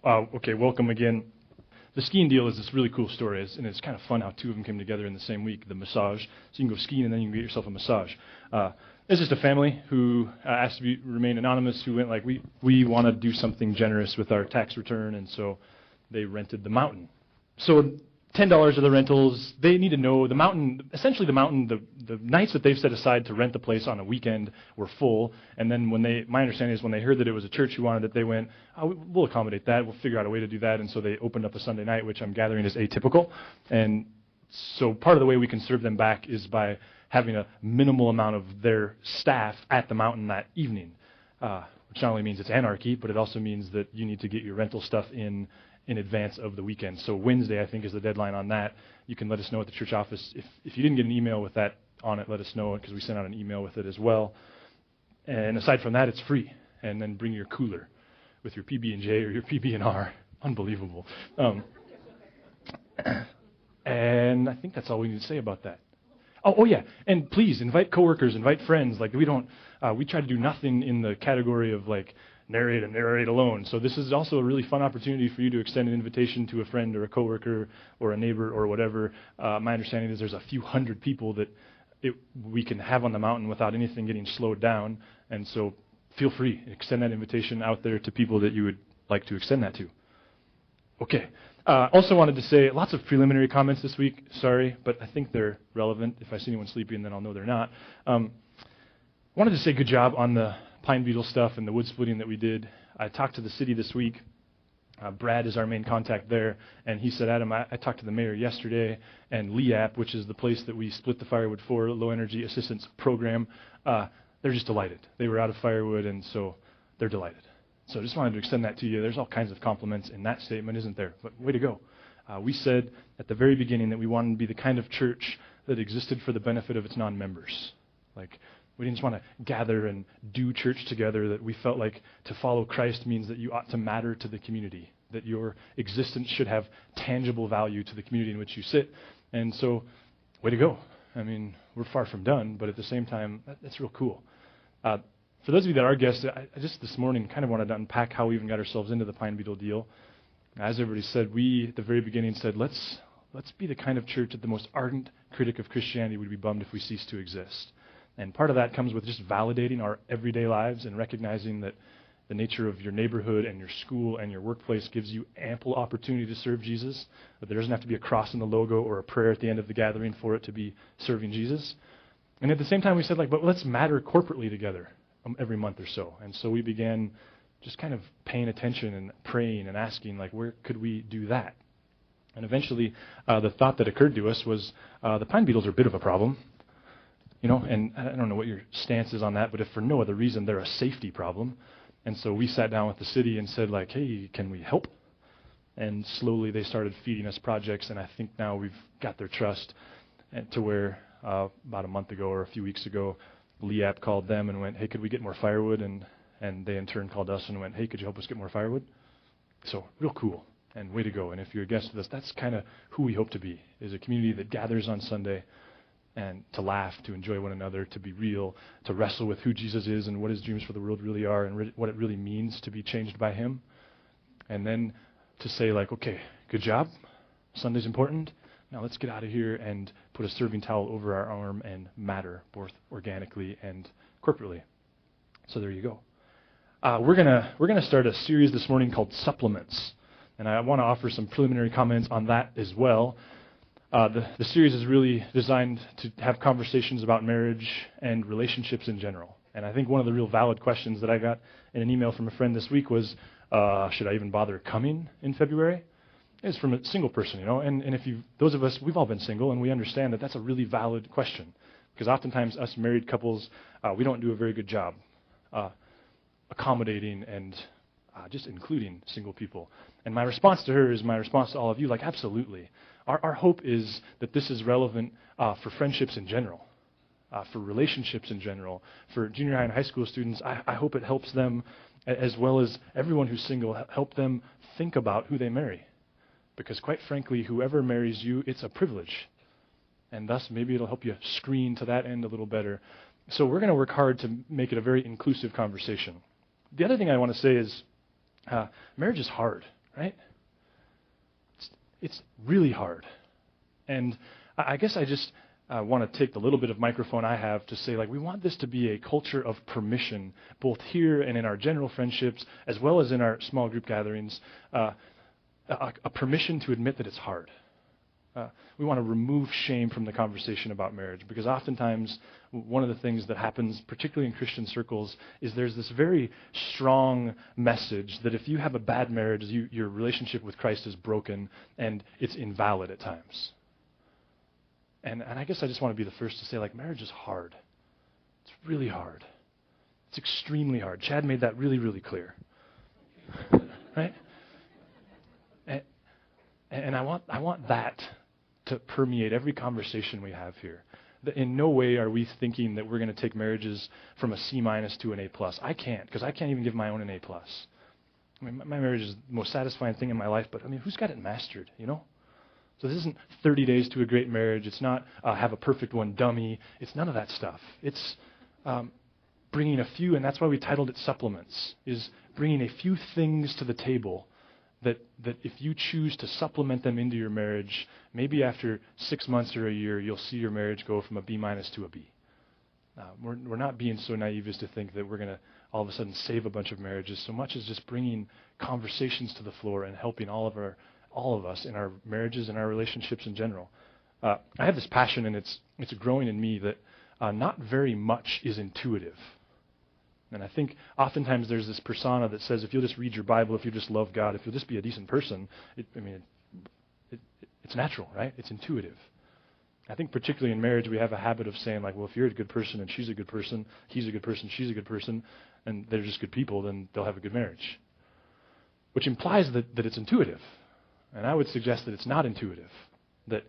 Okay, welcome again. The skiing deal is this really cool story, and it's kind of fun how two of them came together in the same week, the massage. So you can go skiing and then you can get yourself a massage. It's just a family who asked to remain anonymous, who went like, we want to do something generous with our tax return, and so they rented the mountain. So $10 of the rentals, they need to know the mountain, essentially the mountain, the nights that they've set aside to rent the place on a weekend were full. And then my understanding is when they heard that it was a church who wanted it, they went, we'll accommodate that. We'll figure out a way to do that. And so they opened up a Sunday night, which I'm gathering is atypical. And so part of the way we can serve them back is by having a minimal amount of their staff at the mountain that evening, which not only means it's anarchy, but it also means that you need to get your rental stuff in advance of the weekend. So Wednesday, I think, is the deadline on that. You can let us know at the church office. If you didn't get an email with that on it, let us know, because we sent out an email with it as well. And aside from that, it's free. And then bring your cooler with your PB&J or your PB&R. Unbelievable. And I think that's all we need to say about that. Oh yeah, and please invite coworkers, invite friends. Like we try to do nothing in the category of like narrate and narrate alone. So this is also a really fun opportunity for you to extend an invitation to a friend or a coworker or a neighbor or whatever. My understanding is there's a few hundred people that we can have on the mountain without anything getting slowed down. And so feel free, extend that invitation out there to people that you would like to extend that to. Okay. Also wanted to say lots of preliminary comments this week. Sorry, but I think they're relevant. If I see anyone sleeping, then I'll know they're not. Wanted to say good job on the pine beetle stuff and the wood splitting that we did. I talked to the city this week. Brad is our main contact there, and he said, Adam, I talked to the mayor yesterday, and LEAP, which is the place that we split the firewood for, Low Energy Assistance Program, they're just delighted. They were out of firewood, and so they're delighted. So I just wanted to extend that to you. There's all kinds of compliments in that statement, isn't there? But way to go. We said at the very beginning that we wanted to be the kind of church that existed for the benefit of its non-members. Like, we didn't just want to gather and do church together, that we felt like to follow Christ means that you ought to matter to the community, that your existence should have tangible value to the community in which you sit. And so, way to go. I mean, we're far from done, but at the same time, that's real cool. For those of you that are guests, I just this morning kind of wanted to unpack how we even got ourselves into the pine beetle deal. As everybody said, we at the very beginning said, let's be the kind of church that the most ardent critic of Christianity would be bummed if we ceased to exist. And part of that comes with just validating our everyday lives and recognizing that the nature of your neighborhood and your school and your workplace gives you ample opportunity to serve Jesus, that there doesn't have to be a cross in the logo or a prayer at the end of the gathering for it to be serving Jesus. And at the same time, we said, but let's matter corporately together every month or so. And so we began just kind of paying attention and praying and asking, where could we do that? And eventually, the thought that occurred to us was the pine beetles are a bit of a problem. And I don't know what your stance is on that, but if for no other reason, they're a safety problem. And so we sat down with the city and said, hey, can we help? And slowly they started feeding us projects, and I think now we've got their trust to where about a month ago or a few weeks ago, LEAP called them and went, hey, could we get more firewood? And they in turn called us and went, hey, could you help us get more firewood? So real cool, and way to go. And if you're a guest with us, that's kind of who we hope to be, is a community that gathers on Sunday and to laugh, to enjoy one another, to be real, to wrestle with who Jesus is and what his dreams for the world really are and what it really means to be changed by him. And then to say okay, good job. Sunday's important. Now let's get out of here and put a serving towel over our arm and matter both organically and corporately. So there you go. We're gonna start a series this morning called Supplements. And I want to offer some preliminary comments on that as well. The series is really designed to have conversations about marriage and relationships in general. And I think one of the real valid questions that I got in an email from a friend this week was, should I even bother coming in February? It's from a single person, And if those of us, we've all been single, and we understand that that's a really valid question. Because oftentimes us married couples, we don't do a very good job accommodating and just including single people. And my response to her is my response to all of you, absolutely. Our hope is that this is relevant for friendships in general, for relationships in general, for junior high and high school students. I hope it helps them, as well as everyone who's single, help them think about who they marry. Because quite frankly, whoever marries you, it's a privilege. And thus, maybe it'll help you screen to that end a little better. So we're going to work hard to make it a very inclusive conversation. The other thing I want to say is marriage is hard. right? It's really hard. And I guess I just want to take the little bit of microphone I have to say, like, we want this to be a culture of permission, both here and in our general friendships, as well as in our small group gatherings, a permission to admit that it's hard. We want to remove shame from the conversation about marriage, because oftentimes one of the things that happens, particularly in Christian circles, is there's this very strong message that if you have a bad marriage, your relationship with Christ is broken and it's invalid at times. And I guess I just want to be the first to say, like, marriage is hard. It's really hard. It's extremely hard. Chad made that really, really clear. Right? And I want that to permeate every conversation we have here. That in no way are we thinking that we're going to take marriages from a C- to an A+. I can't, because I can't even give my own an A+. I mean, my marriage is the most satisfying thing in my life, but I mean, who's got it mastered, you know? So this isn't 30 days to a great marriage. It's not have a perfect one dummy. It's none of that stuff. It's bringing a few, and that's why we titled it Supplements, is bringing a few things to the table that if you choose to supplement them into your marriage, maybe after 6 months or a year, you'll see your marriage go from a B- to a B. We're not being so naive as to think that we're going to all of a sudden save a bunch of marriages, so much as just bringing conversations to the floor and helping all of us in our marriages and our relationships in general. I have this passion, and it's growing in me, that not very much is intuitive. And I think oftentimes there's this persona that says if you'll just read your Bible, if you just love God, if you'll just be a decent person, it's natural, right? It's intuitive. I think particularly in marriage we have a habit of saying, like, well, if you're a good person and she's a good person, he's a good person, she's a good person, and they're just good people, then they'll have a good marriage. Which implies that it's intuitive. And I would suggest that it's not intuitive. That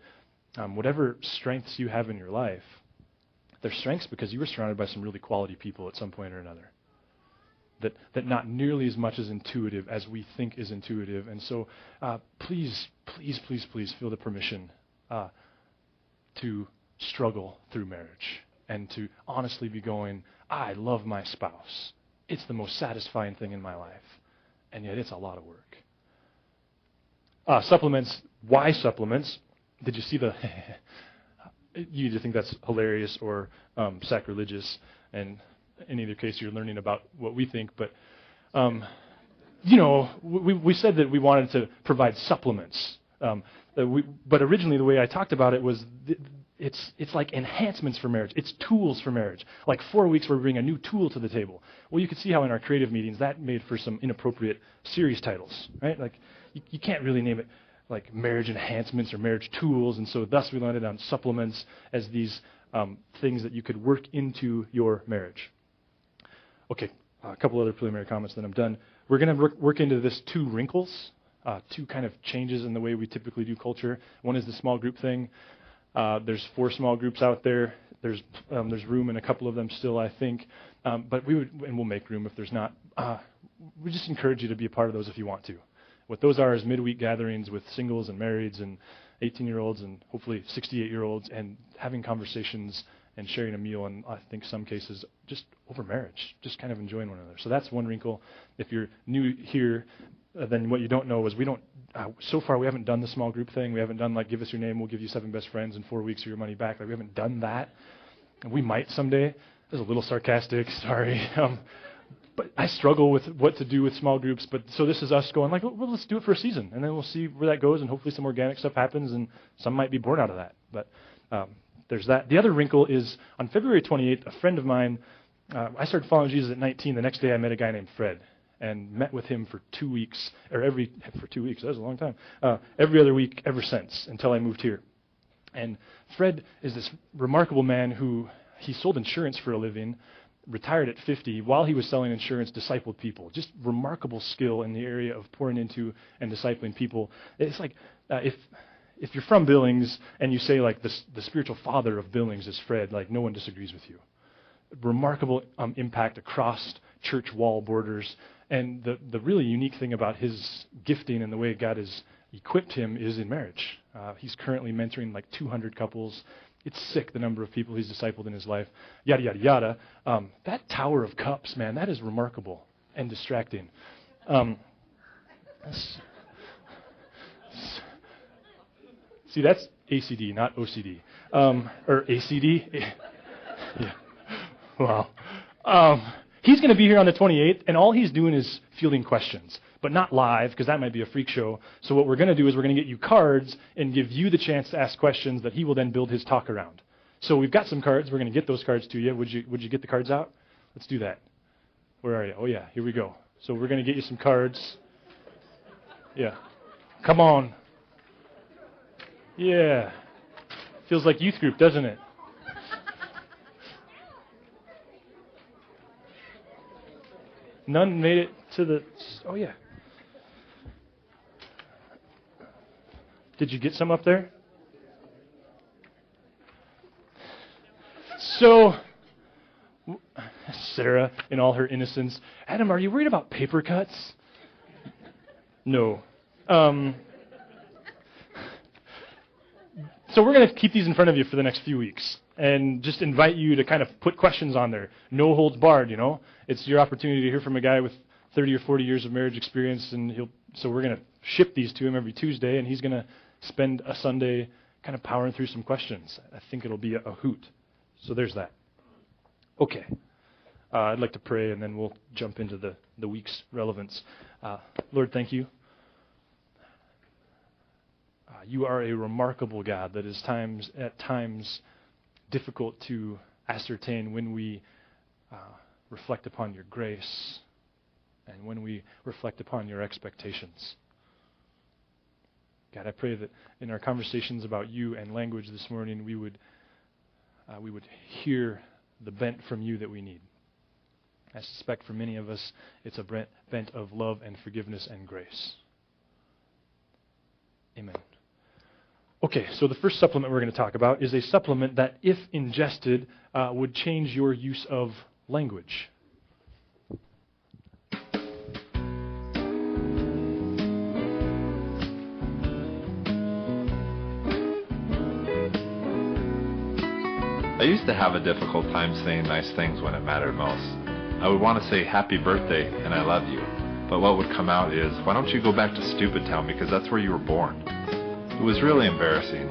whatever strengths you have in your life, they're strengths because you were surrounded by some really quality people at some point or another. That not nearly as much is intuitive as we think is intuitive. And so please, please, please, please feel the permission to struggle through marriage and to honestly be going, I love my spouse. It's the most satisfying thing in my life. And yet it's a lot of work. Supplements. Why supplements? Did you see the... You either think that's hilarious or sacrilegious, and in either case you're learning about what we think, but we said that we wanted to provide supplements, but originally the way I talked about it was it's like enhancements for marriage. It's tools for marriage. Like 4 weeks where we bring a new tool to the table. Well, you could see how in our creative meetings that made for some inappropriate series titles, right? Like you can't really name it like marriage enhancements or marriage tools, and so thus we landed on supplements as these things that you could work into your marriage. Okay, a couple other preliminary comments, then I'm done. We're going to work into this 2 wrinkles, 2 kind of changes in the way we typically do culture. One is the small group thing. There's 4 small groups out there. There's room in a couple of them still, I think, but we'll make room if there's not. We just encourage you to be a part of those if you want to. What those are is midweek gatherings with singles and marrieds and 18-year-olds and hopefully 68-year-olds and having conversations and sharing a meal, and I think some cases just over marriage, just kind of enjoying one another. So that's one wrinkle. If you're new here, then what you don't know is so far we haven't done the small group thing. We haven't done like give us your name, we'll give you 7 best friends in 4 weeks or your money back. Like we haven't done that. And we might someday. That was a little sarcastic, sorry. But I struggle with what to do with small groups. But so this is us going like, well, let's do it for a season, and then we'll see where that goes, and hopefully some organic stuff happens, and some might be born out of that. But there's that. The other wrinkle is on February 28th, a friend of mine, I started following Jesus at 19. The next day I met a guy named Fred and met with him for 2 weeks, for 2 weeks, that was a long time, every other week ever since until I moved here. And Fred is this remarkable man who, he sold insurance for a living, retired at 50, while he was selling insurance, discipled people. Just remarkable skill in the area of pouring into and discipling people. It's like if you're from Billings and you say like the spiritual father of Billings is Fred, like no one disagrees with you. Remarkable impact across church wall borders. And the really unique thing about his gifting and the way God has equipped him is in marriage. He's currently mentoring like 200 couples. It's sick, the number of people he's discipled in his life, yada, yada, yada. That tower of cups, man, that is remarkable and distracting. See, that's ACD, not OCD. Or ACD. Yeah. Wow. He's going to be here on the 28th, and all he's doing is fielding questions, but not live, because that might be a freak show. So what we're going to do is we're going to get you cards and give you the chance to ask questions that he will then build his talk around. So we've got some cards. We're going to get those cards to you. Would you get the cards out? Let's do that. Where are you? Oh, yeah, here we go. So we're going to get you some cards. Yeah. Come on. Yeah. Feels like youth group, doesn't it? None made it to the... Oh, yeah. Did you get some up there? So, Sarah, in all her innocence, Adam, are you worried about paper cuts? No. So we're going to keep these in front of you for the next few weeks and just invite you to kind of put questions on there. No holds barred, you know. It's your opportunity to hear from a guy with 30 or 40 years of marriage experience, and so we're going to ship these to him every Tuesday, and he's going to spend a Sunday kind of powering through some questions. I think it'll be a hoot. So there's that. Okay. I'd like to pray, and then we'll jump into the week's relevance. Lord, thank you. You are a remarkable God that is at times difficult to ascertain when we reflect upon your grace and when we reflect upon your expectations. God, I pray that in our conversations about you and language this morning, we would hear the bent from you that we need. I suspect for many of us, it's a bent of love and forgiveness and grace. Amen. Okay, so the first supplement we're going to talk about is a supplement that, if ingested, would change your use of language. I used to have a difficult time saying nice things when it mattered most. I would want to say happy birthday and I love you, but what would come out is, why don't you go back to Stupid Town because that's where you were born. It was really embarrassing,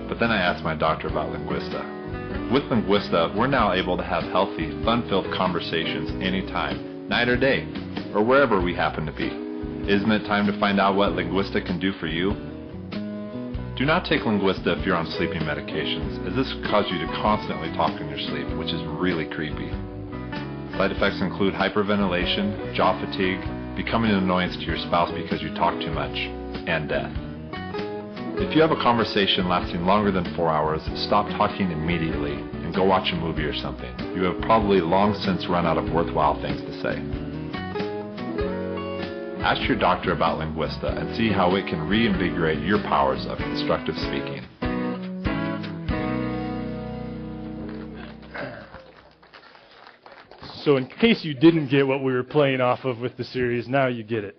but then I asked my doctor about Linguista. With Linguista, we're now able to have healthy, fun-filled conversations anytime, night or day, or wherever we happen to be. Isn't it time to find out what Linguista can do for you? Do not take Linguista if you're on sleeping medications, as this could cause you to constantly talk in your sleep, which is really creepy. Side effects include hyperventilation, jaw fatigue, becoming an annoyance to your spouse because you talk too much, and death. If you have a conversation lasting longer than 4 hours, stop talking immediately and go watch a movie or something. You have probably long since run out of worthwhile things to say. Ask your doctor about Linguista and see how it can reinvigorate your powers of constructive speaking. So in case you didn't get what we were playing off of with the series, now you get it.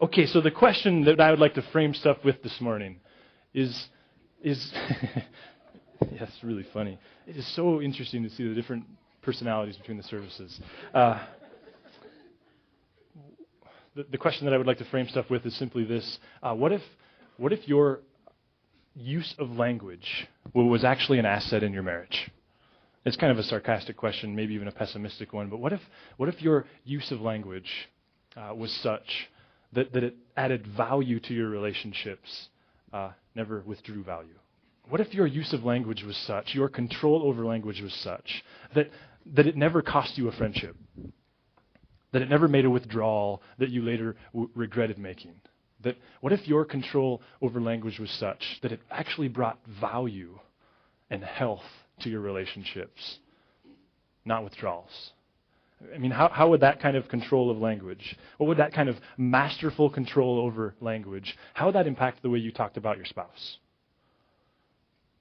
Okay, so the question that I would like to frame stuff with this morning is yes, really funny. It is so interesting to see the different personalities between the services. The question that I would like to frame stuff with is simply this: what if your use of language was actually an asset in your marriage? It's kind of a sarcastic question, maybe even a pessimistic one. But what if your use of language was such that it added value to your relationships, never withdrew value? What if your use of language was such, your control over language was such, that it never cost you a friendship, that it never made a withdrawal that you later regretted making? What if your control over language was such that it actually brought value and health to your relationships, not withdrawals? I mean, how would that kind of control of language, what would that kind of masterful control over language, how would that impact the way you talked about your spouse?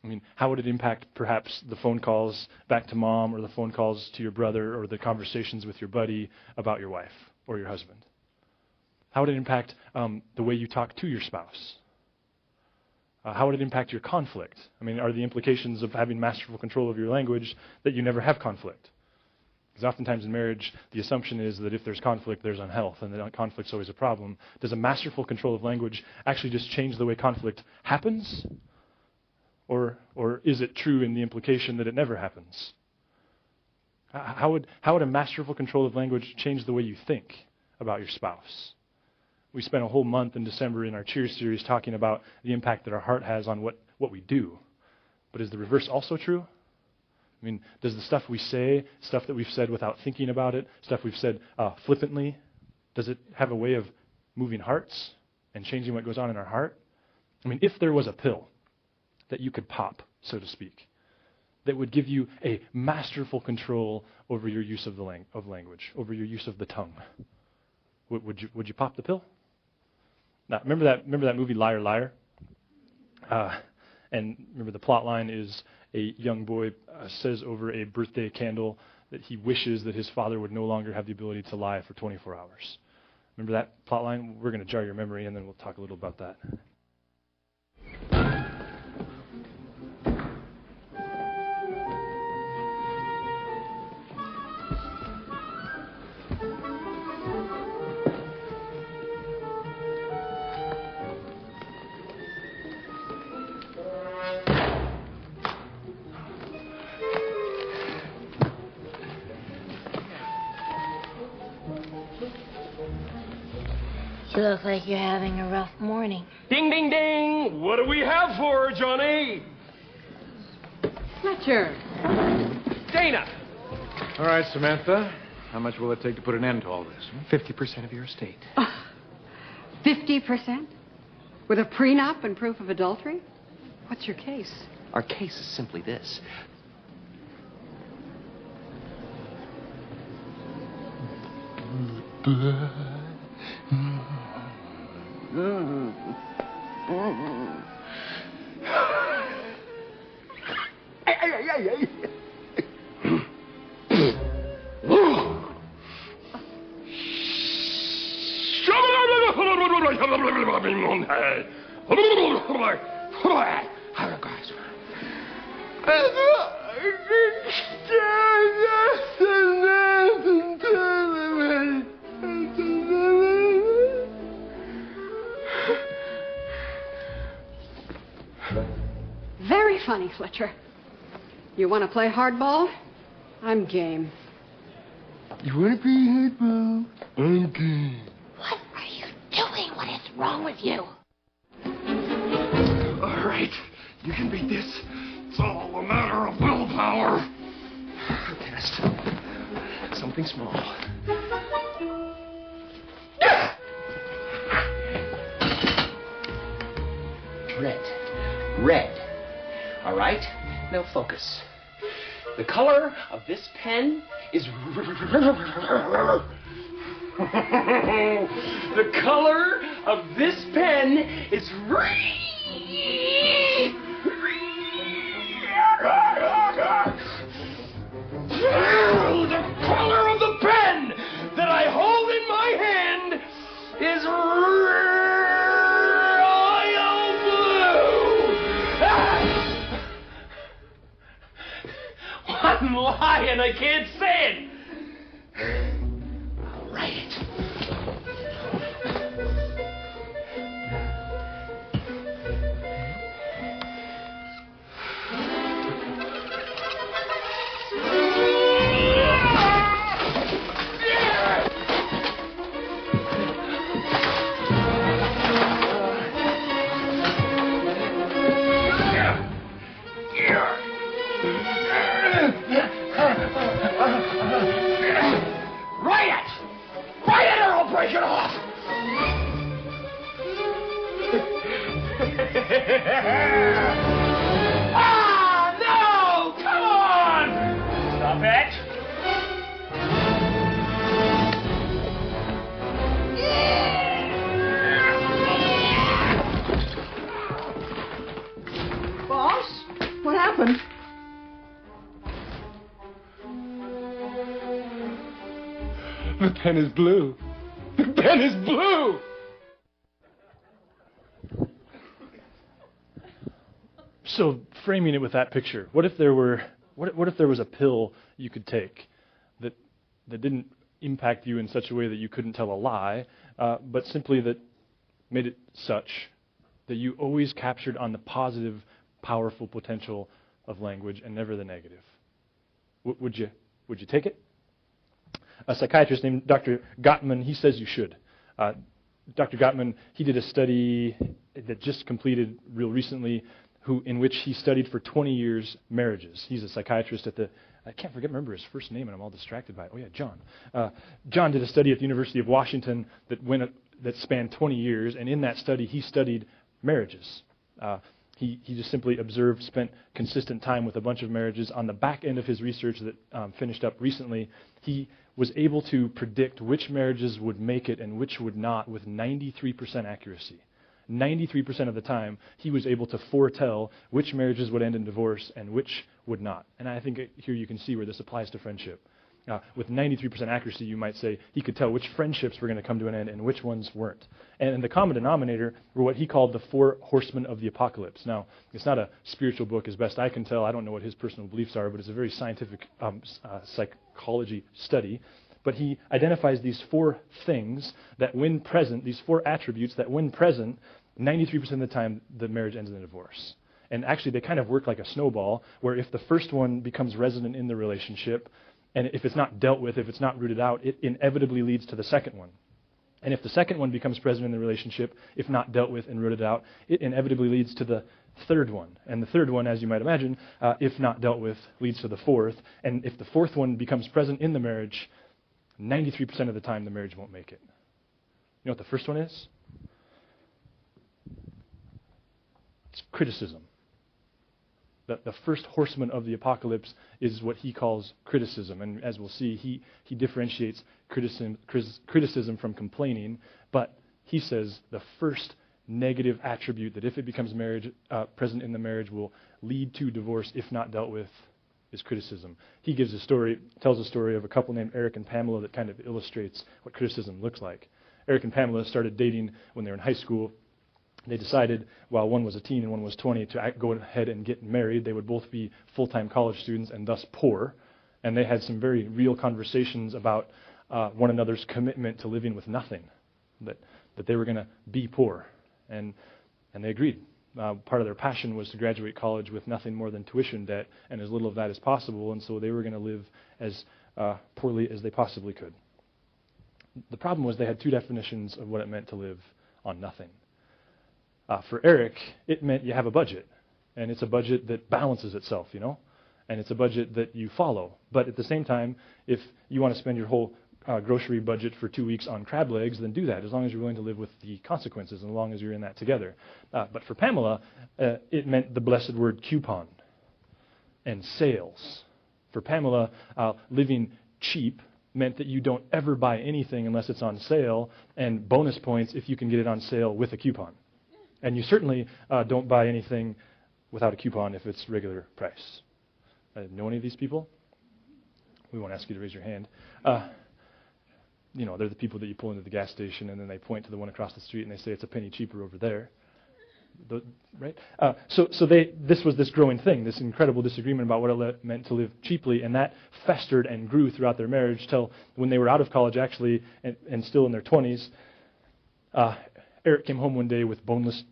I mean, how would it impact perhaps the phone calls back to mom or the phone calls to your brother or the conversations with your buddy about your wife or your husband? How would it impact the way you talk to your spouse? How would it impact your conflict? I mean, are the implications of having masterful control of your language that you never have conflict? Because oftentimes in marriage, the assumption is that if there's conflict, there's unhealth, and that conflict's always a problem. Does a masterful control of language actually just change the way conflict happens? Or is it true in the implication that it never happens? How would a masterful control of language change the way you think about your spouse? We spent a whole month in December in our Cheers series talking about the impact that our heart has on what we do. But is the reverse also true? I mean, does the stuff we say, stuff that we've said without thinking about it, stuff we've said flippantly, does it have a way of moving hearts and changing what goes on in our heart? I mean, if there was a pill that you could pop, so to speak, that would give you a masterful control over your use of language, over your use of the tongue, would you pop the pill? Now, remember that movie Liar Liar? And remember the plot line is a young boy says over a birthday candle that he wishes that his father would no longer have the ability to lie for 24 hours. Remember that plot line? We're going to jar your memory, and then we'll talk a little about that. You look like you're having a rough morning. Ding, ding, ding! What do we have for her, Johnny? Fletcher. Dana! All right, Samantha. How much will it take to put an end to all this? 50% of your estate. 50%? With a prenup and proof of adultery? What's your case? Our case is simply this. Very funny, Fletcher. You want to play hardball? I'm game. You want to play hardball? I'm game. What are you doing? What is wrong with you? All right. You can beat this. It's all a matter of willpower. Test. Something small. Red. All right? Now focus. The color of this pen is... The color of this pen is... The color of the pen that I hold in my hand is royal blue. I'm lying. I can't say it. I'll write it. Write it or I'll break it off! No! Come on! Stop it! Boss? What happened? The pen is blue. The pen is blue! So framing it with that picture, what if there was a pill you could take that didn't impact you in such a way that you couldn't tell a lie, but simply that made it such that you always captured on the positive powerful potential of language and never the negative. Would you take it? A psychiatrist named Dr. Gottman, he says you should. Dr. Gottman, he did a study that just completed real recently in which he studied for 20 years marriages. He's a psychiatrist at I can't remember his first name, and I'm all distracted by it. Oh yeah, John. John did a study at the University of Washington that spanned 20 years, and in that study he studied marriages. He just simply observed, spent consistent time with a bunch of marriages. On the back end of his research that finished up recently, he was able to predict which marriages would make it and which would not with 93% accuracy. 93% of the time, he was able to foretell which marriages would end in divorce and which would not. And I think here you can see where this applies to friendship. With 93% accuracy, you might say he could tell which friendships were going to come to an end and which ones weren't. And the common denominator were what he called the 4 horsemen of the apocalypse. Now, it's not a spiritual book as best I can tell. I don't know what his personal beliefs are, but it's a very scientific psychology study. But he identifies these 4 things that when present, these 4 attributes that when present, 93% of the time the marriage ends in a divorce. And actually they kind of work like a snowball, where if the first one becomes resident in the relationship, and if it's not dealt with, if it's not rooted out, it inevitably leads to the second one. And if the second one becomes present in the relationship, if not dealt with and rooted out, it inevitably leads to the third one. And the third one, as you might imagine, if not dealt with, leads to the fourth. And if the fourth one becomes present in the marriage, 93% of the time the marriage won't make it. You know what the first one is? It's criticism. The first horseman of the apocalypse is what he calls criticism. And as we'll see, he differentiates criticism from complaining. But he says the first negative attribute that if it becomes present in the marriage will lead to divorce if not dealt with is criticism. He tells a story of a couple named Eric and Pamela that kind of illustrates what criticism looks like. Eric and Pamela started dating when they were in high school. They decided, while one was a teen and one was 20, to go ahead and get married. They would both be full-time college students and thus poor. And they had some very real conversations about one another's commitment to living with nothing, that they were going to be poor. And they agreed. Part of their passion was to graduate college with nothing more than tuition debt and as little of that as possible. And so they were going to live as poorly as they possibly could. The problem was they had 2 definitions of what it meant to live on nothing. For Eric, it meant you have a budget, and it's a budget that balances itself, and it's a budget that you follow. But at the same time, if you want to spend your whole grocery budget for 2 weeks on crab legs, then do that, as long as you're willing to live with the consequences, and as long as you're in that together. But for Pamela, it meant the blessed word coupon and sales. For Pamela, living cheap meant that you don't ever buy anything unless it's on sale, and bonus points if you can get it on sale with a coupon. And you certainly don't buy anything without a coupon if it's regular price. Know any of these people? We won't ask you to raise your hand. They're the people that you pull into the gas station and then they point to the one across the street and they say it's a penny cheaper over there. Right? So this was this growing thing, this incredible disagreement about what it meant to live cheaply, and that festered and grew throughout their marriage till when they were out of college actually and still in their 20s. Eric came home one day with boneless,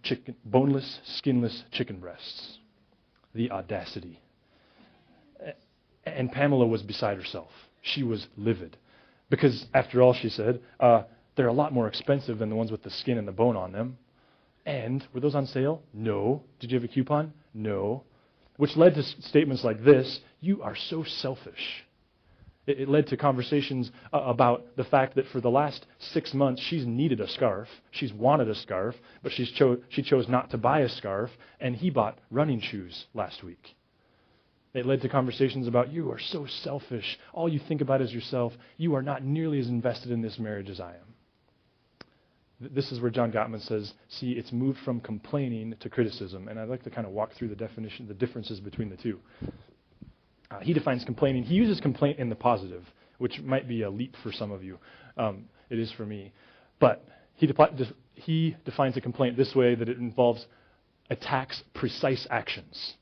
skinless chicken breasts. The audacity. And Pamela was beside herself. She was livid. Because, after all, she said, they're a lot more expensive than the ones with the skin and the bone on them. And, were those on sale? No. Did you have a coupon? No. Which led to statements like this: you are so selfish. It led to conversations about the fact that for the last 6 months she's needed a scarf, she's wanted a scarf, but she chose not to buy a scarf, and he bought running shoes last week. It led to conversations about, you are so selfish, all you think about is yourself, you are not nearly as invested in this marriage as I am. This is where John Gottman says, see, it's moved from complaining to criticism, and I'd like to kind of walk through the differences between the two. He defines complaining. He uses complaint in the positive, which might be a leap for some of you. It is for me. But he defines a complaint this way, that it involves attacks precise actions.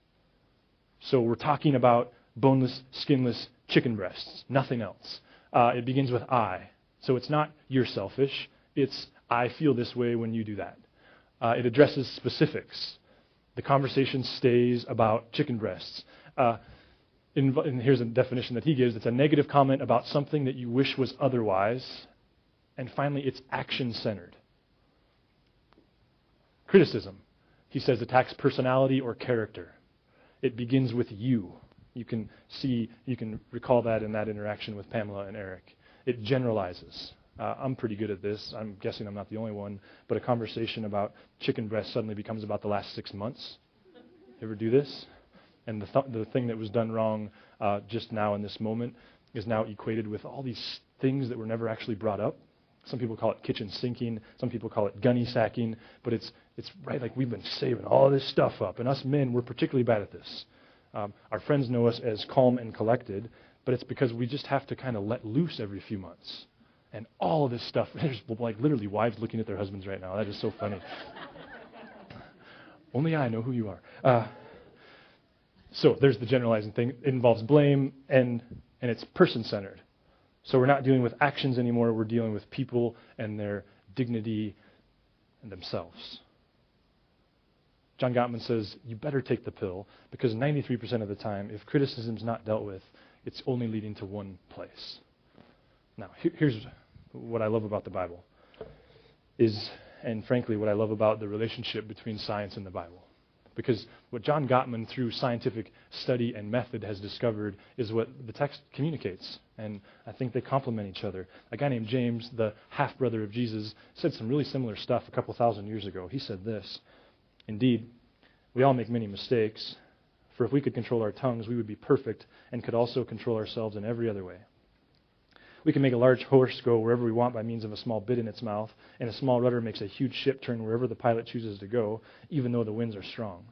So we're talking about boneless, skinless chicken breasts, nothing else. It begins with I. So it's not you're selfish. It's I feel this way when you do that. It addresses specifics. The conversation stays about chicken breasts. And here's a definition that he gives. It's a negative comment about something that you wish was otherwise. And finally, it's action-centered. Criticism, he says, attacks personality or character. It begins with you. You can recall that in that interaction with Pamela and Eric. It generalizes. I'm pretty good at this. I'm guessing I'm not the only one. But a conversation about chicken breast suddenly becomes about the last 6 months. You ever do this? And the thing that was done wrong just now in this moment is now equated with all these things that were never actually brought up. Some people call it kitchen sinking. Some people call it gunny sacking. But it's right, like we've been saving all this stuff up. And us men, we're particularly bad at this. Our friends know us as calm and collected, but it's because we just have to kind of let loose every few months. And all of this stuff, there's like literally wives looking at their husbands right now. That is so funny. Only I know who you are. So there's the generalizing thing. It involves blame, and it's person-centered. So we're not dealing with actions anymore. We're dealing with people and their dignity and themselves. John Gottman says, you better take the pill, because 93% of the time, if criticism's not dealt with, it's only leading to one place. Now, here's what I love about the Bible, and frankly, what I love about the relationship between science and the Bible. Because what John Gottman, through scientific study and method, has discovered is what the text communicates. And I think they complement each other. A guy named James, the half-brother of Jesus, said some really similar stuff a couple thousand years ago. He said this, "Indeed, we all make many mistakes, for if we could control our tongues, we would be perfect and could also control ourselves in every other way. We can make a large horse go wherever we want by means of a small bit in its mouth, and a small rudder makes a huge ship turn wherever the pilot chooses to go, even though the winds are strong.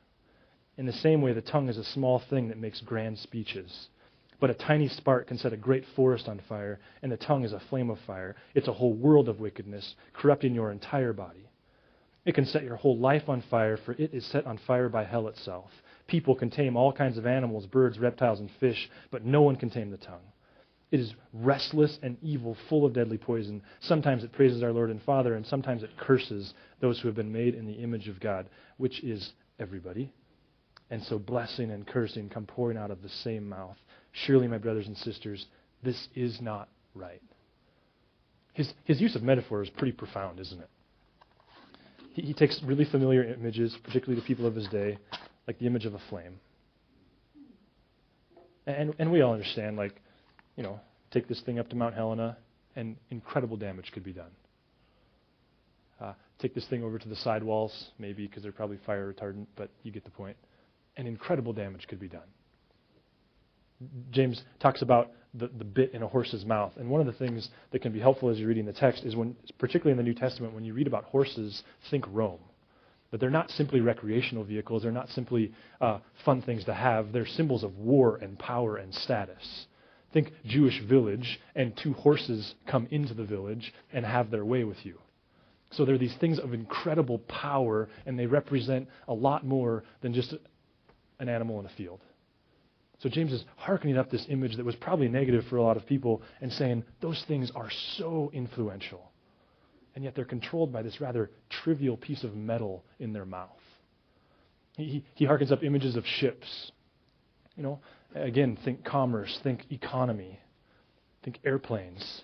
In the same way, the tongue is a small thing that makes grand speeches. But a tiny spark can set a great forest on fire, and the tongue is a flame of fire. It's a whole world of wickedness, corrupting your entire body. It can set your whole life on fire, for it is set on fire by hell itself. People can tame all kinds of animals, birds, reptiles, and fish, but no one can tame the tongue. It is restless and evil, full of deadly poison. Sometimes it praises our Lord and Father, and sometimes it curses those who have been made in the image of God, which is everybody. And so blessing and cursing come pouring out of the same mouth. Surely, my brothers and sisters, this is not right." His use of metaphor is pretty profound, isn't it? He takes really familiar images, particularly to people of his day, like the image of a flame. And we all understand, like, take this thing up to Mount Helena, and incredible damage could be done. Take this thing over to the sidewalls, maybe because they're probably fire retardant, but you get the point. And incredible damage could be done. James talks about the bit in a horse's mouth. And one of the things that can be helpful as you're reading the text is particularly in the New Testament, when you read about horses, think Rome. But they're not simply recreational vehicles. They're not simply fun things to have. They're symbols of war and power and status. Think Jewish village, and 2 horses come into the village and have their way with you. So they're these things of incredible power, and they represent a lot more than just an animal in a field. So James is hearkening up this image that was probably negative for a lot of people and saying those things are so influential, and yet they're controlled by this rather trivial piece of metal in their mouth. He hearkens up images of ships. Again, think commerce, think economy, think airplanes.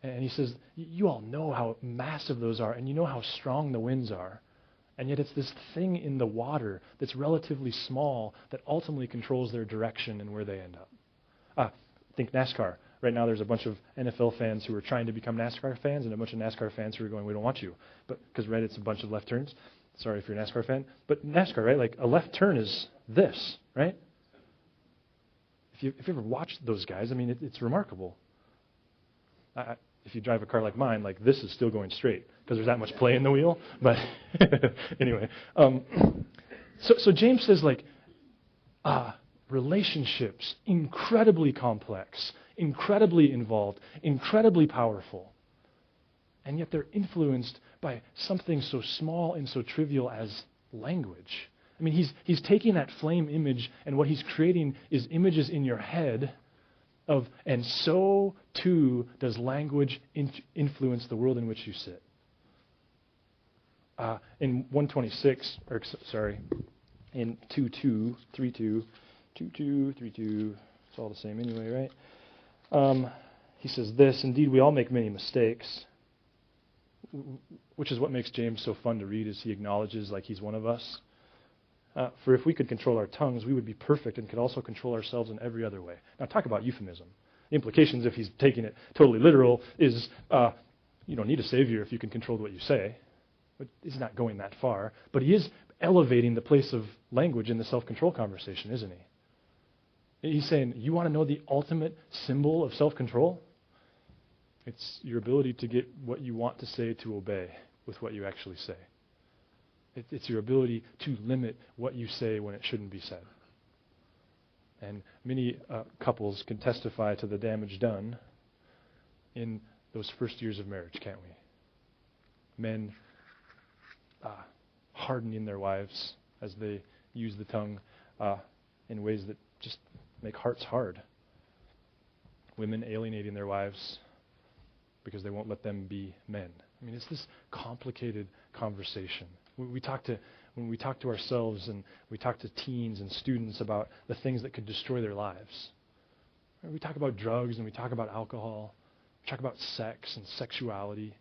And he says, you all know how massive those are, and you know how strong the winds are. And yet it's this thing in the water that's relatively small that ultimately controls their direction and where they end up. Think NASCAR. Right now there's a bunch of NFL fans who are trying to become NASCAR fans, and a bunch of NASCAR fans who are going, we don't want you. But because, right, it's a bunch of left turns. Sorry if you're a NASCAR fan. But NASCAR, right, like a left turn is this, right? If you ever watched those guys, I mean, it's remarkable. If you drive a car like mine, like this is still going straight because there's that much play in the wheel. But anyway, so James says, like, relationships, incredibly complex, incredibly involved, incredibly powerful, and yet they're influenced by something so small and so trivial as language. I mean, he's taking that flame image, and what he's creating is images in your head of, and so too does language influence the world in which you sit. In 126, in 2232, it's all the same anyway, right? He says this, indeed we all make many mistakes, which is what makes James so fun to read, is he acknowledges like he's one of us. For if we could control our tongues, we would be perfect and could also control ourselves in every other way. Now talk about euphemism. The implications, if he's taking it totally literal, is you don't need a savior if you can control what you say. But he's not going that far. But he is elevating the place of language in the self-control conversation, isn't he? He's saying, you want to know the ultimate symbol of self-control? It's your ability to get what you want to say to obey with what you actually say. It's your ability to limit what you say when it shouldn't be said. And many couples can testify to the damage done in those first years of marriage, can't we? Men hardening their wives as they use the tongue in ways that just make hearts hard. Women alienating their wives because they won't let them be men. I mean, it's this complicated conversation. When we talk to ourselves and we talk to teens and students about the things that could destroy their lives. We talk about drugs and we talk about alcohol. We talk about sex and sexuality.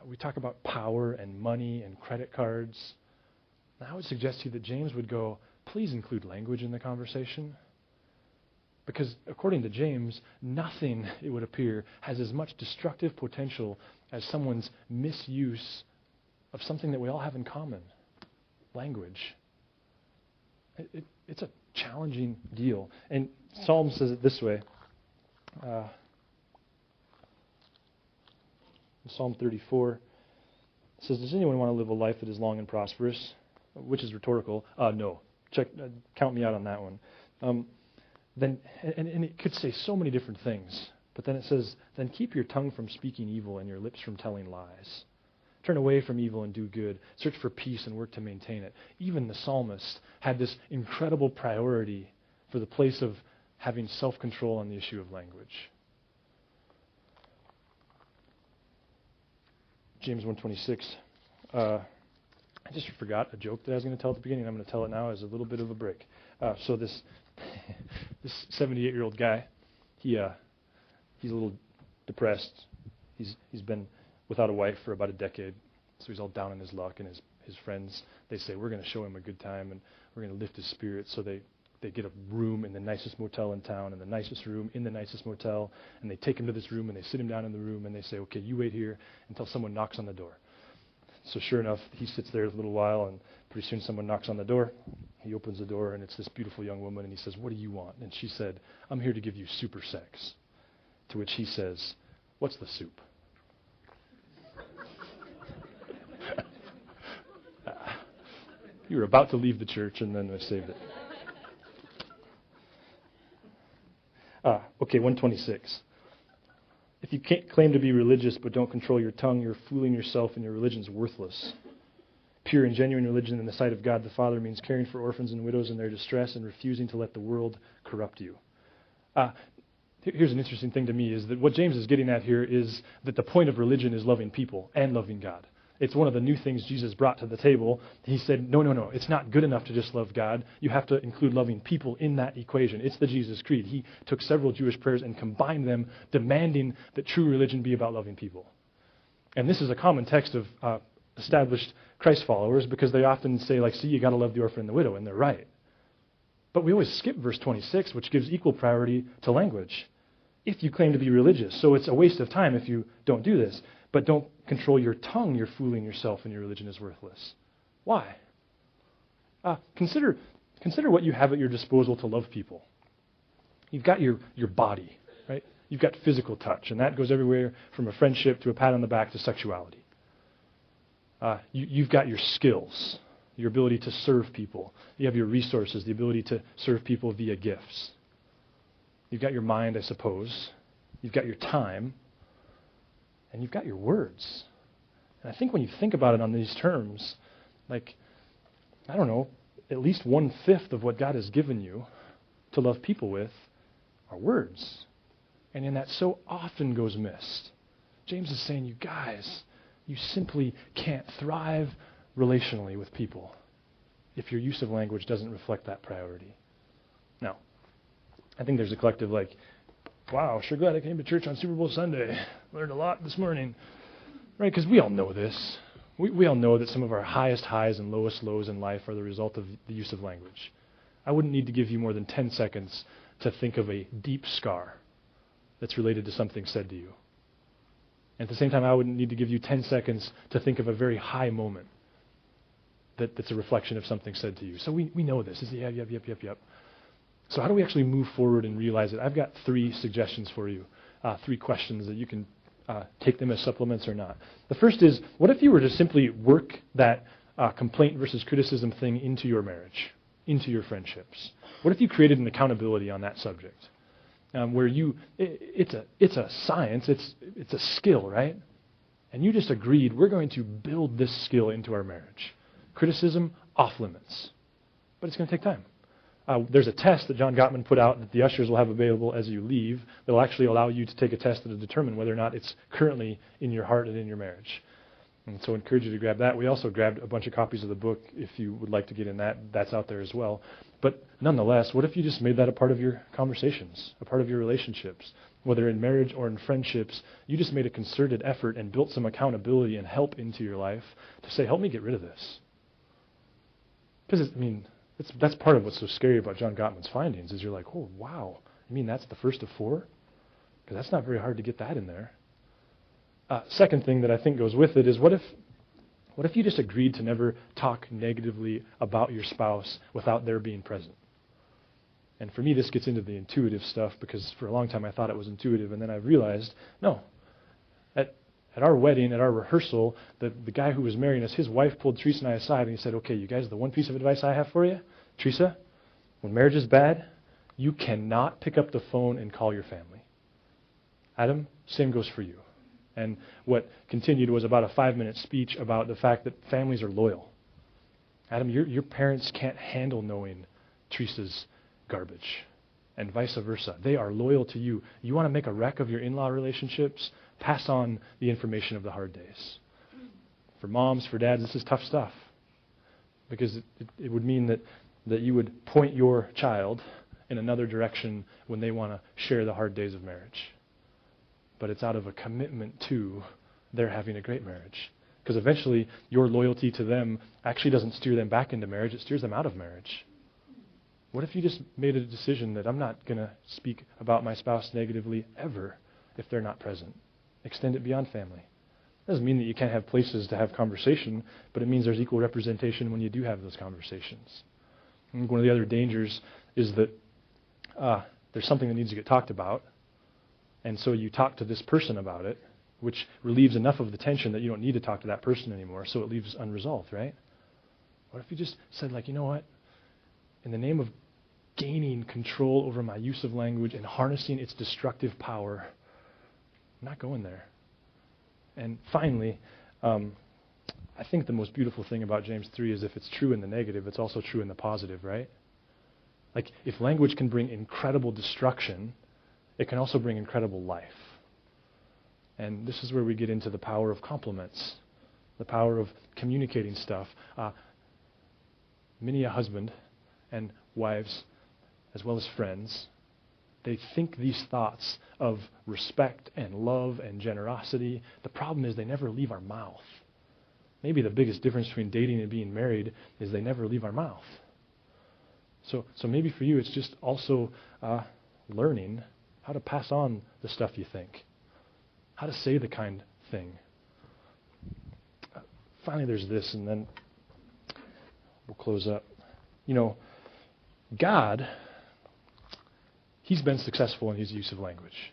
We talk about power and money and credit cards. And I would suggest to you that James would go, please include language in the conversation. Because according to James, nothing, it would appear, has as much destructive potential as someone's misuse of something that we all have in common, language. It's a challenging deal. And Psalm says it this way. Psalm 34 says, does anyone want to live a life that is long and prosperous? Which is rhetorical. No. Count me out on that one. Then it could say so many different things. But then it says, then keep your tongue from speaking evil and your lips from telling lies. Turn away from evil and do good. Search for peace and work to maintain it. Even the psalmist had this incredible priority for the place of having self-control on the issue of language. James 1:26. I just forgot a joke that I was going to tell at the beginning. I'm going to tell it now as a little bit of a break. So this 78-year-old guy, he's a little depressed. He's been without a wife for about a decade, so he's all down in his luck. And his friends, they say, we're going to show him a good time and we're going to lift his spirits. So they get a room in the nicest motel in town and the nicest room in the nicest motel, and they take him to this room and they sit him down in the room and they say, okay, you wait here until someone knocks on the door. So sure enough, he sits there a little while, and pretty soon someone knocks on the door. He opens the door, and it's this beautiful young woman, and he says, what do you want? And she said, I'm here to give you super sex. To which he says, what's the soup? You were about to leave the church, and then I saved it. Okay, 126. If you can't claim to be religious but don't control your tongue, you're fooling yourself and your religion's worthless. Pure and genuine religion in the sight of God the Father means caring for orphans and widows in their distress and refusing to let the world corrupt you. Here's an interesting thing to me, is that what James is getting at here is that the point of religion is loving people and loving God. It's one of the new things Jesus brought to the table. He said, no, it's not good enough to just love God. You have to include loving people in that equation. It's the Jesus Creed. He took several Jewish prayers and combined them, demanding that true religion be about loving people. And this is a common text of established Christ followers, because they often say, like, see, you got to love the orphan and the widow, and they're right. But we always skip verse 26, which gives equal priority to language. If you claim to be religious, so it's a waste of time if you don't do this. But don't control your tongue, you're fooling yourself and your religion is worthless. Why? Consider what you have at your disposal to love people. You've got your body, right? You've got physical touch, and that goes everywhere from a friendship to a pat on the back to sexuality. You've got your skills, your ability to serve people. You have your resources, the ability to serve people via gifts. You've got your mind, I suppose. You've got your time. And you've got your words. And I think when you think about it on these terms, like, I don't know, at least 1/5 of what God has given you to love people with are words. And that so often goes missed. James is saying, you guys, You simply can't thrive relationally with people if your use of language doesn't reflect that priority. Now, I think there's a collective like, wow, sure glad I came to church on Super Bowl Sunday. Learned a lot this morning. Right? Because we all know this. We all know that some of our highest highs and lowest lows in life are the result of the use of language. I wouldn't need to give you more than 10 seconds to think of a deep scar that's related to something said to you. And at the same time, I wouldn't need to give you 10 seconds to think of a very high moment that's a reflection of something said to you. So we know this. It's yep. So how do we actually move forward and realize it? I've got 3 suggestions for you, 3 questions that you can take them as supplements or not. The first is, what if you were to simply work that complaint versus criticism thing into your marriage, into your friendships? What if you created an accountability on that subject? Where it's a science, it's a skill, right? And you just agreed, we're going to build this skill into our marriage. Criticism, off limits. But it's going to take time. There's a test that John Gottman put out that the ushers will have available as you leave that will actually allow you to take a test to determine whether or not it's currently in your heart and in your marriage. And so I encourage you to grab that. We also grabbed a bunch of copies of the book if you would like to get in that. That's out there as well. But nonetheless, what if you just made that a part of your conversations, a part of your relationships? Whether in marriage or in friendships, you just made a concerted effort and built some accountability and help into your life to say, help me get rid of this. Because, that's part of what's so scary about John Gottman's findings is you're like, oh, wow. You mean that's the first of 4? Because that's not very hard to get that in there. Second thing that I think goes with it is what if you just agreed to never talk negatively about your spouse without their being present? And for me, this gets into the intuitive stuff because for a long time I thought it was intuitive, and then I realized, no. At our wedding, at our rehearsal, the guy who was marrying us, his wife pulled Teresa and I aside and he said, okay, you guys, the one piece of advice I have for you, Teresa, when marriage is bad, you cannot pick up the phone and call your family. Adam, same goes for you. And what continued was about a 5-minute speech about the fact that families are loyal. Adam, your parents can't handle knowing Teresa's garbage, and vice versa. They are loyal to you. You want to make a wreck of your in-law relationships? Pass on the information of the hard days. For moms, for dads, this is tough stuff. Because it would mean that you would point your child in another direction when they want to share the hard days of marriage. But it's out of a commitment to their having a great marriage. Because eventually, your loyalty to them actually doesn't steer them back into marriage, it steers them out of marriage. What if you just made a decision that I'm not going to speak about my spouse negatively ever if they're not present? Extend it beyond family. Doesn't mean that you can't have places to have conversation, but it means there's equal representation when you do have those conversations. And one of the other dangers is that there's something that needs to get talked about, and so you talk to this person about it, which relieves enough of the tension that you don't need to talk to that person anymore, so it leaves unresolved, right? What if you just said, like, you know what? In the name of gaining control over my use of language and harnessing its destructive power, I'm not going there. And finally, I think the most beautiful thing about James 3 is if it's true in the negative, it's also true in the positive, right? Like, if language can bring incredible destruction, it can also bring incredible life. And this is where we get into the power of compliments, the power of communicating stuff. Many a husband and wives, as well as friends, they think these thoughts of respect and love and generosity. The problem is they never leave our mouth. Maybe the biggest difference between dating and being married is they never leave our mouth. So maybe for you it's just also learning how to pass on the stuff you think, how to say the kind thing. Finally, there's this, and then we'll close up. God, He's been successful in His use of language.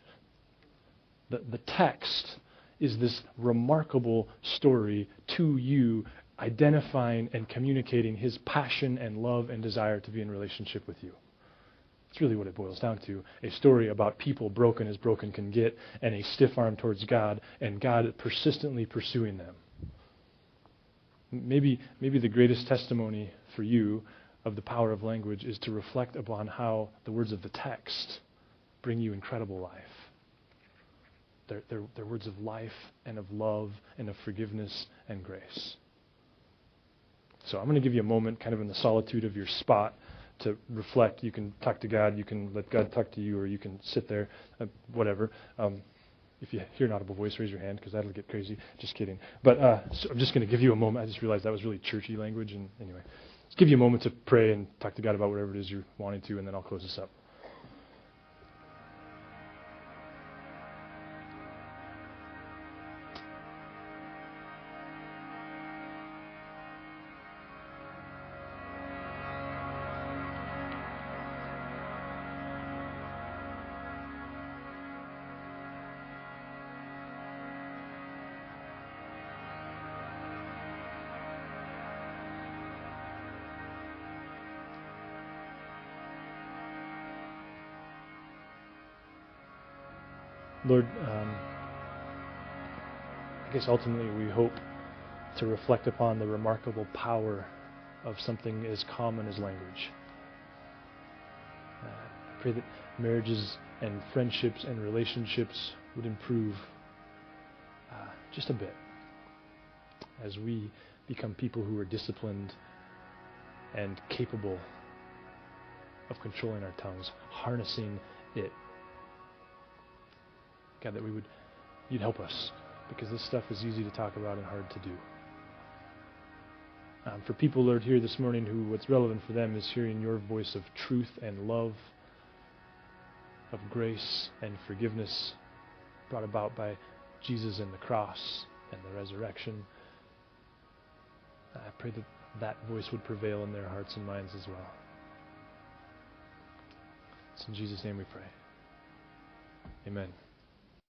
The text is this remarkable story to you, identifying and communicating His passion and love and desire to be in relationship with you. It's really what it boils down to. A story about people broken as broken can get, and a stiff arm towards God, and God persistently pursuing them. Maybe the greatest testimony for you of the power of language is to reflect upon how the words of the text bring you incredible life. They're words of life and of love and of forgiveness and grace. So I'm going to give you a moment kind of in the solitude of your spot to reflect. You can talk to God, you can let God talk to you, or you can sit there, whatever. If you hear an audible voice, raise your hand, because that'll get crazy. Just kidding. But so I'm just going to give you a moment. I just realized that was really churchy language. And anyway, just give you a moment to pray and talk to God about whatever it is you're wanting to, and then I'll close this up. Lord, I guess ultimately we hope to reflect upon the remarkable power of something as common as language. I pray that marriages and friendships and relationships would improve just a bit as we become people who are disciplined and capable of controlling our tongues, harnessing it. God, that you'd help us, because this stuff is easy to talk about and hard to do. For people, Lord, here this morning who what's relevant for them is hearing your voice of truth and love, of grace and forgiveness brought about by Jesus and the cross and the resurrection. I pray that that voice would prevail in their hearts and minds as well. It's in Jesus' name we pray. Amen.